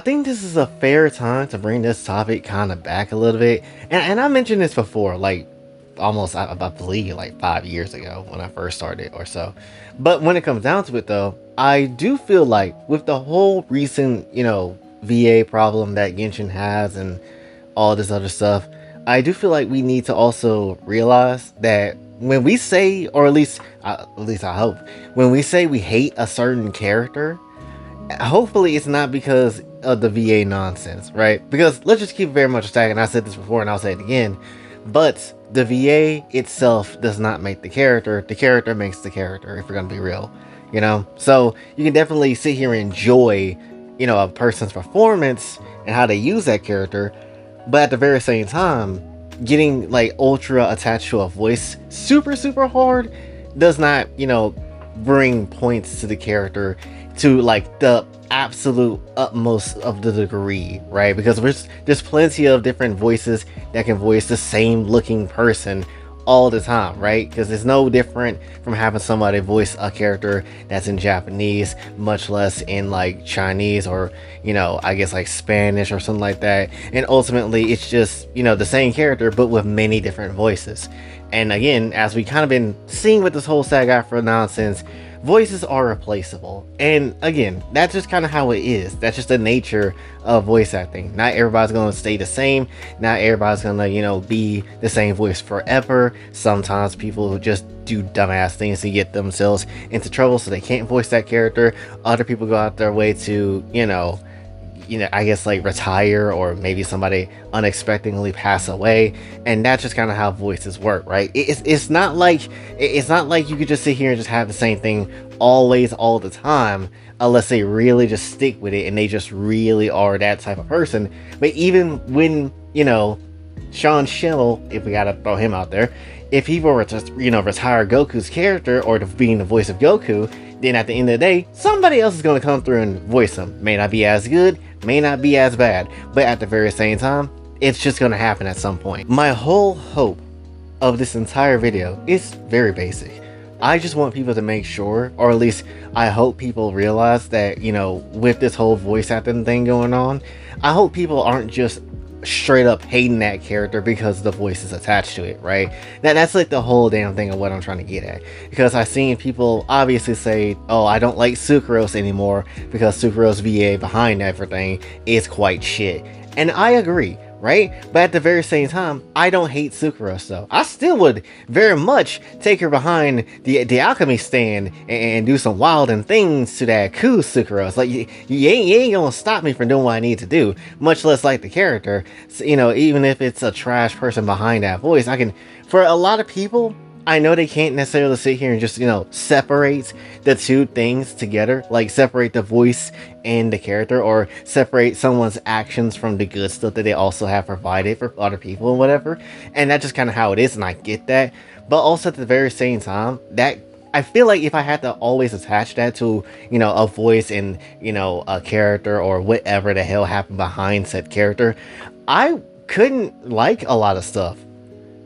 think this is a fair time to bring this topic kind of back a little bit. And I mentioned this before, like almost, I believe, like 5 years ago when I first started or so. But when it comes down to it, though, I do feel like with the whole recent, VA problem that Genshin has and all this other stuff, I do feel like we need to also realize that when we say, or at least I hope, when we say we hate a certain character, hopefully it's not because of the VA nonsense, right? Because let's just keep it very much a stack, and I said this before and I'll say it again, but the VA itself does not make the character makes the character, if we're gonna be real, So you can definitely sit here and enjoy, a person's performance and how they use that character, but at the very same time, getting like ultra attached to a voice super hard does not, bring points to the character to like the absolute utmost of the degree, right? Because there's plenty of different voices that can voice the same looking person all the time, right? Because it's no different from having somebody voice a character that's in Japanese, much less in like Chinese or I guess like Spanish or something like that. And ultimately it's just the same character but with many different voices. And again, as we kind of been seeing with this whole SAG AFTRA nonsense, voices are replaceable. And again, that's just kind of how it is. That's just the nature of voice acting. Not everybody's going to stay the same. Not everybody's going to, be the same voice forever. Sometimes people just do dumbass things to get themselves into trouble so they can't voice that character. Other people go out their way to, I guess like retire, or maybe somebody unexpectedly pass away, and that's just kind of how voices work, right? It's not like you could just sit here and just have the same thing always all the time, unless they really just stick with it and they just really are that type of person. But even when Sean Schimmel, if we gotta throw him out there, if he were to retire Goku's character or to being the voice of Goku, then at the end of the day, somebody else is going to come through and voice him. May not be as good, may not be as bad, but at the very same time, it's just going to happen at some point. My whole hope of this entire video is very basic. I just want people to make sure, or at least I hope people realize that, with this whole voice acting thing going on, I hope people aren't just straight up hating that character because the voice is attached to it, right? That's like the whole damn thing of what I'm trying to get at. Because I've seen people obviously say, oh, I don't like Sucrose anymore because Sucrose VA behind everything is quite shit. And I agree, right? But at the very same time, I don't hate Sucrose though. I still would very much take her behind the alchemy stand and do some wild and things to that cool Sucrose. Like you ain't gonna stop me from doing what I need to do, much less like the character. So, even if it's a trash person behind that voice, I can, for a lot of people, I know they can't necessarily sit here and just, separate the two things together, like separate the voice and the character, or separate someone's actions from the good stuff that they also have provided for other people and whatever. And that's just kind of how it is, and I get that. But also at the very same time, that I feel like if I had to always attach that to, a voice and, a character or whatever the hell happened behind said character, I couldn't like a lot of stuff.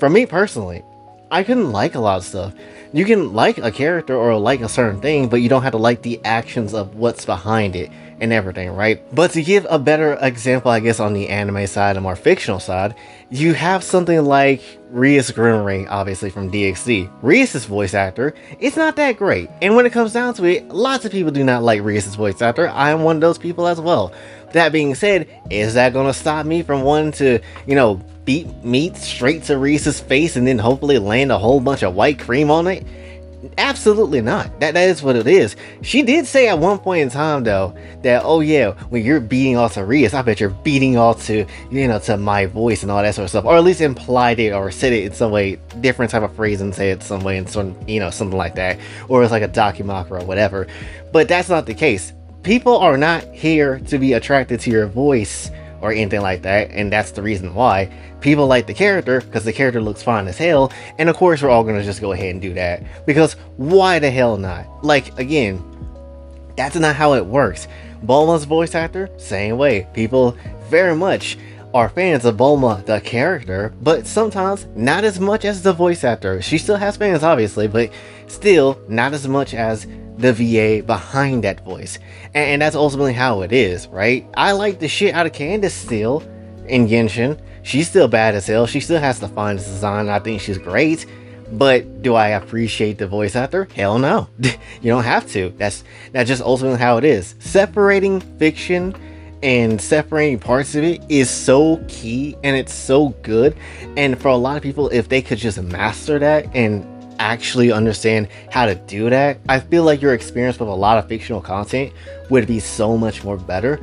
For me personally, I couldn't like a lot of stuff. You can like a character or like a certain thing, but you don't have to like the actions of what's behind it and everything, right? But to give a better example, I guess, on the anime side, the more fictional side, you have something like Rias Grimray, obviously from DxD. Rias' voice actor is not that great. And when it comes down to it, lots of people do not like Rias' voice actor. I am one of those people as well. That being said, is that going to stop me from wanting to, beat meat straight to Rias' face and then hopefully land a whole bunch of white cream on it? Absolutely not. That is what it is. She did say at one point in time though that, oh yeah, when you're beating all to Rias, I bet you're beating all to, to my voice and all that sort of stuff, or at least implied it or said it in some way, different type of phrase, and say it some way in some, something like that, or it's like a documentary or whatever. But that's not the case. People are not here to be attracted to your voice or anything like that, and that's the reason why. People like the character because the character looks fine as hell, and of course we're all gonna just go ahead and do that, because why the hell not? Like, again, that's not how it works. Bulma's voice actor, same way. People very much are fans of Bulma the character, but sometimes not as much as the voice actor. She still has fans obviously, but still not as much as the VA behind that voice. And that's ultimately how it is, right? I like the shit out of Candace still in Genshin. She's still bad as hell. She still has the finest design. I think she's great. But do I appreciate the voice actor? Hell no. You don't have to. That's just ultimately how it is. Separating fiction and separating parts of it is so key, and it's so good. And for a lot of people, if they could just master that and actually understand how to do that, I feel like your experience with a lot of fictional content would be so much more better.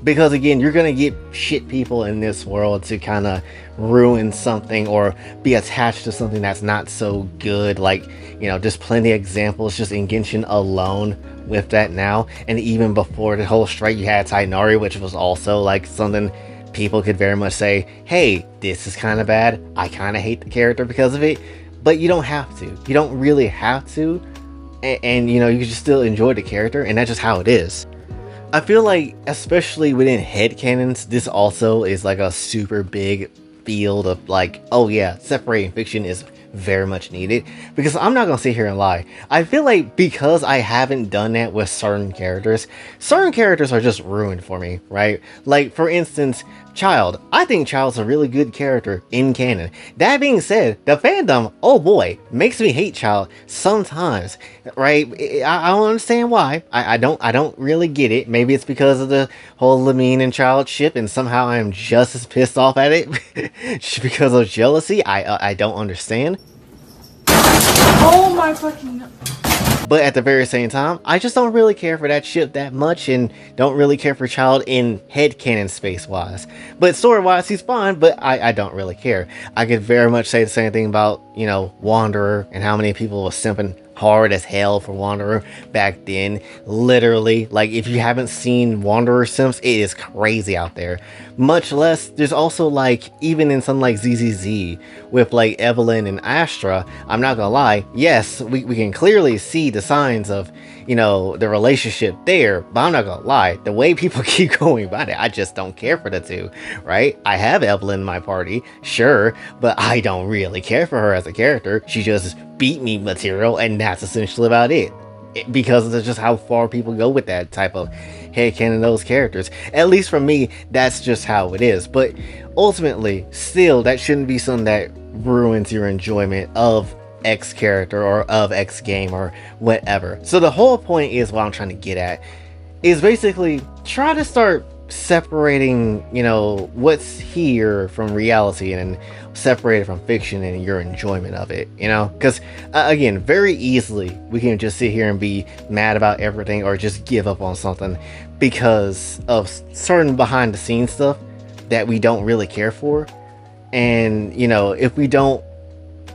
Because again, you're gonna get shit people in this world to kind of ruin something or be attached to something that's not so good. Like, you know, there's plenty of examples just in Genshin alone with that now. And even before the whole strike, you had Tainari, which was also like something people could very much say, hey, this is kind of bad. I kind of hate the character because of it. But you don't have to. You don't really have to. And you know, you can just still enjoy the character, and that's just how it is. I feel like, especially within headcanons, this also is like a super big field of like, oh yeah, separating fiction is very much needed. Because I'm not gonna sit here and lie. I feel like because I haven't done that with certain characters are just ruined for me, right? Like, for instance, Child. I think Child's a really good character in canon. That being said, the fandom, oh boy, makes me hate Child sometimes, right? I don't understand why. I don't really get it. Maybe it's because of the whole Lamine and Child ship, and somehow I am just as pissed off at it because of jealousy. I don't understand. Oh my fucking... But at the very same time, I just don't really care for that ship that much, and don't really care for Child in headcanon space-wise. But story-wise, he's fine, but I don't really care. I could very much say the same thing about, you know, Wanderer, and how many people were simping hard as hell for Wanderer back then. Literally, like, if you haven't seen Wanderer simps, it is crazy out there. Much less, there's also like, even in something like ZZZ with like Evelyn and Astra, I'm not gonna lie, yes, we can clearly see the signs of, you know, the relationship there, but I'm not gonna lie, the way people keep going about it, I just don't care for the two, right? I have Evelyn in my party, sure, but I don't really care for her as a character. She just beat me material, and that's essentially about it. Because it's just how far people go with that type of headcanon those characters. At least for me, that's just how it is. But ultimately, still, that shouldn't be something that ruins your enjoyment of X character or of X game or whatever. So the whole point is, what I'm trying to get at is basically try to start separating, you know, what's here from reality and separated from fiction and your enjoyment of it, you know? Because again, very easily we can just sit here and be mad about everything or just give up on something because of certain behind the scenes stuff that we don't really care for. And, you know, if we don't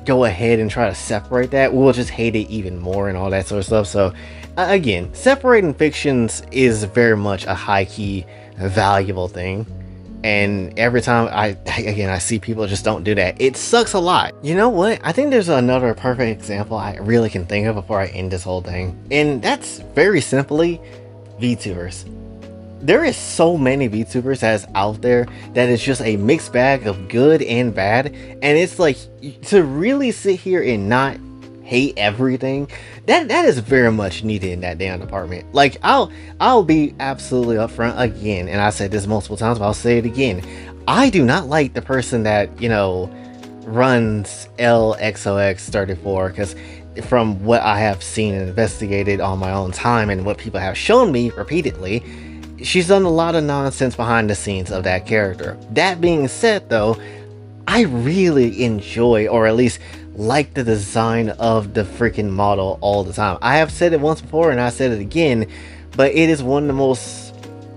go ahead and try to separate that, we'll just hate it even more and all that sort of stuff. So again, separating fictions is very much a high-key valuable thing, and every time I see people just don't do that, it sucks a lot. You know what, I think there's another perfect example I really can think of before I end this whole thing, and that's very simply VTubers. There is so many VTubers that's out there that is just a mixed bag of good and bad, and it's like, to really sit here and not hate everything, that is very much needed in that damn department. Like, I'll be absolutely upfront again, and I said this multiple times, but I'll say it again. I do not like the person that, you know, runs LXOX34, because from what I have seen and investigated on my own time and what people have shown me repeatedly, she's done a lot of nonsense behind the scenes of that character. That being said, though, I really enjoy, or at least like, the design of the freaking model all the time. I have said it once before and I said it again, but it is one of the most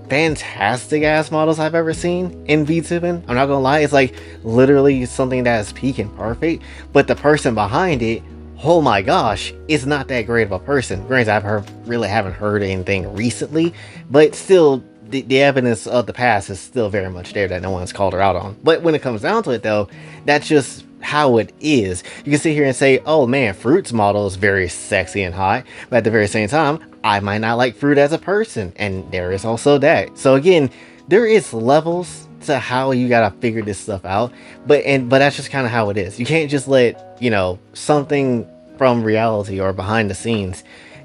fantastic ass models I've ever seen in VTubing. I'm not gonna lie, it's like literally something that is peak and perfect, but the person behind it, oh my gosh, it's not that great of a person. Granted, really haven't heard anything recently, but still, the evidence of the past is still very much there that no one's called her out on. But when it comes down to it, though, that's just how it is. You can sit here and say, oh man, Fruit's model is very sexy and hot, but at the very same time, I might not like Fruit as a person, and there is also that. So again, there is levels to how you gotta figure this stuff out, but that's just kind of how it is. You can't just let, you know, something from reality or behind the scenes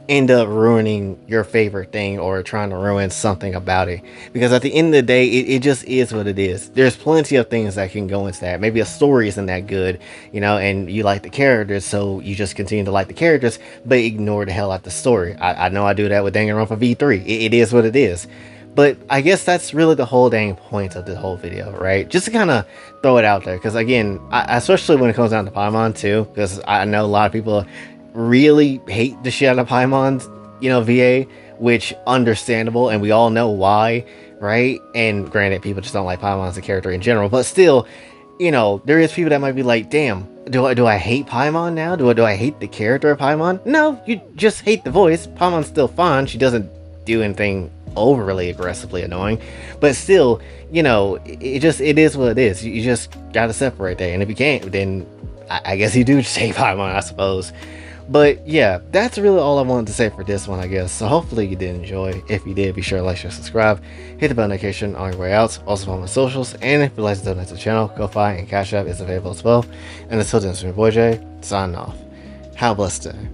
end up ruining your favorite thing or trying to ruin something about it. Because at the end of the day, it just is what it is. There's plenty of things that can go into that. Maybe a story isn't that good, and you like the characters, so you just continue to like the characters, but ignore the hell out the story. I know I do that with Danganronpa V3. It is what it is. But I guess that's really the whole dang point of the whole video, right? Just to kind of throw it out there. Because again, especially when it comes down to Paimon too, because I know a lot of people really hate the shit out of Paimon's, VA, which understandable, and we all know why, right? And granted, people just don't like Paimon as a character in general, but still, there is people that might be like, damn, do I hate Paimon now? Do I hate the character of Paimon? No, you just hate the voice. Paimon's still fun. She doesn't do anything overly aggressively annoying, but still, it is what it is. You just gotta separate that, and if you can't, then I guess you do just hate Paimon, I suppose. But yeah, that's really all I wanted to say for this one, I guess. So hopefully you did enjoy. If you did, be sure to like, share, subscribe, hit the bell notification on your way out. Also follow my socials, and if you'd like to donate to the channel, Kofi and Cash App is available as well. And until then, it's your boy Jay, signing off. Have a blessed day.